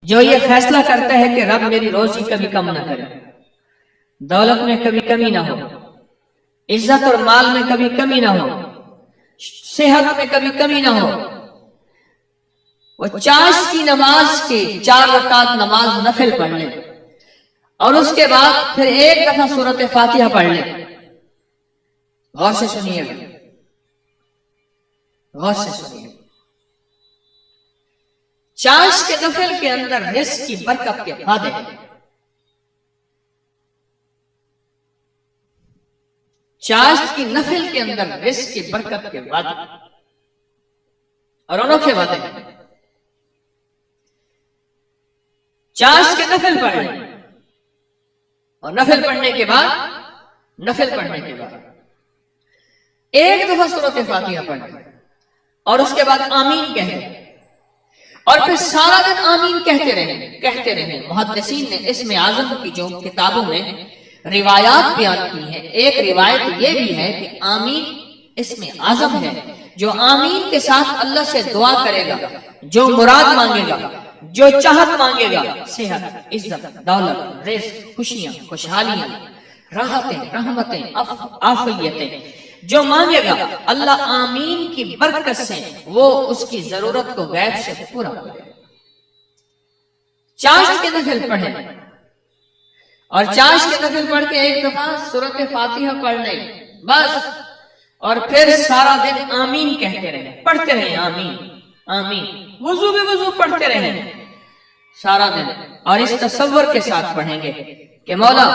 جو یہ فیصلہ کرتا ہے کہ رب میری روزی کبھی کم نہ کرے، دولت میں کبھی کمی نہ ہو، عزت اور مال میں کبھی کمی نہ ہو، صحت میں کبھی کمی نہ ہو، وہ چاشت کی نماز کی 4 رکعت نماز نفل پڑھ لے اور اس کے بعد پھر ایک دفعہ سورۃ فاتحہ پڑھ لے۔ غور سے سنیے، غور سے سنیے، چاشت کے نفل کے اندر رزق کی برکت کے وعدے ہیں۔ چاشت کی نفل کے اندر رزق کی برکت کے وعدے اور انوکھے وعدے ہیں۔ چاشت کے نفل پڑھیں اور نفل پڑھنے کے بعد ایک دفعہ سورۃ فاتحہ پڑھیں اور اس کے بعد آمین کہیں اور پھر سارا دن آمین کہتے رہیں۔ محدثین نے اسم اعظم کی جو کتابوں میں روایات بیان کی ہیں، ایک روایت یہ بھی ہے کہ آمین اسم اعظم ہے، جو آمین کے ساتھ اللہ سے دعا کرے گا، جو مراد مانگے گا، جو چاہت مانگے گا، صحت، عزت، دولت، رزق، خوشیاں، خوشحالیاں، راحتیں، رحمتیں، عافیتیں، جو مانگے گا اللہ آمین کی برکت سے وہ اس کی ضرورت کو غیب سے پورا کرے۔ چاشت کے نفل پڑھیں اور چاشت کے نفل پڑھ کے ایک دفعہ سورۃ فاتحہ پڑھ لیں بس، اور پھر سارا دن آمین کہتے رہیں، پڑھتے رہیں آمین آمین، وضو بھی وضو پڑھتے رہیں سارا دن، اور اس تصور کے ساتھ پڑھیں گے کہ مولا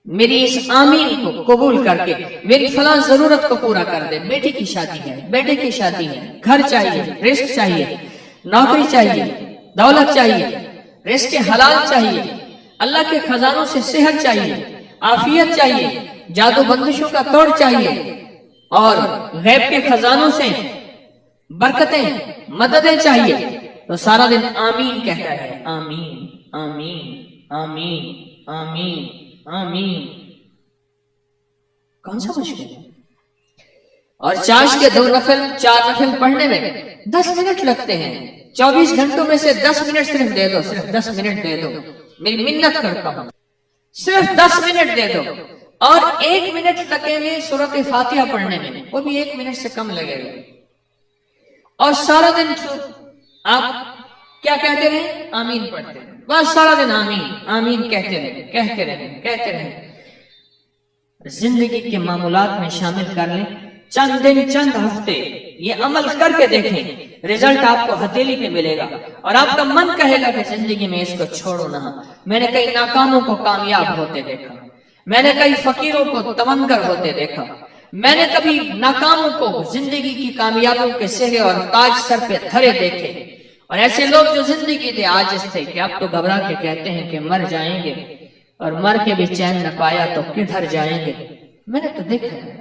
میری اس آمین کو قبول کر کے میری فلاں ضرورت کو پورا کر دے۔ بیٹی کی شادی ہے، بیٹے کی شادی ہے، گھر چاہیے، رزق چاہیے، نوکری چاہیے، دولت چاہیے، رزق حلال چاہیے، اللہ کے خزانوں سے صحت چاہیے، عافیت چاہیے، جادو بندشوں کا توڑ چاہیے، اور غیب کے خزانوں سے برکتیں، مددیں چاہیے، تو سارا دن آمین کہتا ہے، آمین آمین آمین آمین آمین۔ کون سا مشکل ہے؟ اور چاشت کے 4 نفل پڑھنے میں 10 منٹ لگتے ہیں۔ 24 گھنٹوں میں سے 10 منٹ صرف دے دو، صرف 10 منٹ دے دو، میری منت کرتا ہوں، صرف 10 منٹ دے دو، اور 1 منٹ لگے گے سورۃ فاتحہ پڑھنے میں، وہ بھی 1 منٹ سے کم لگے گا، اور سارا دن آپ کیا کہتے رہیں؟ آمین پڑھتے رہیں، بس سارا دن آمین آمین کہتے رہیں۔ زندگی کے معمولات میں شامل کر لیں، چند دن، چند ہفتے یہ عمل کر کے دیکھیں، رزلٹ آپ کو ہتھیلی پہ ملے گا، اور آپ کا من کہے گا کہ زندگی میں اس کو چھوڑو نہ۔ میں نے کئی ناکاموں کو کامیاب ہوتے دیکھا، میں نے کئی فقیروں کو تمنگر ہوتے دیکھا، میں نے کبھی ناکاموں کو زندگی کی کامیابیوں کے سہرے اور تاج سر پہ دھرے دیکھے، اور ایسے لوگ جو زندگی کے عاجز تھے کہ اب تو گھبرا کے کہتے ہیں کہ مر جائیں گے، اور مر کے بھی چین نہ پایا تو کدھر جائیں گے۔ میں نے تو دیکھا ہے۔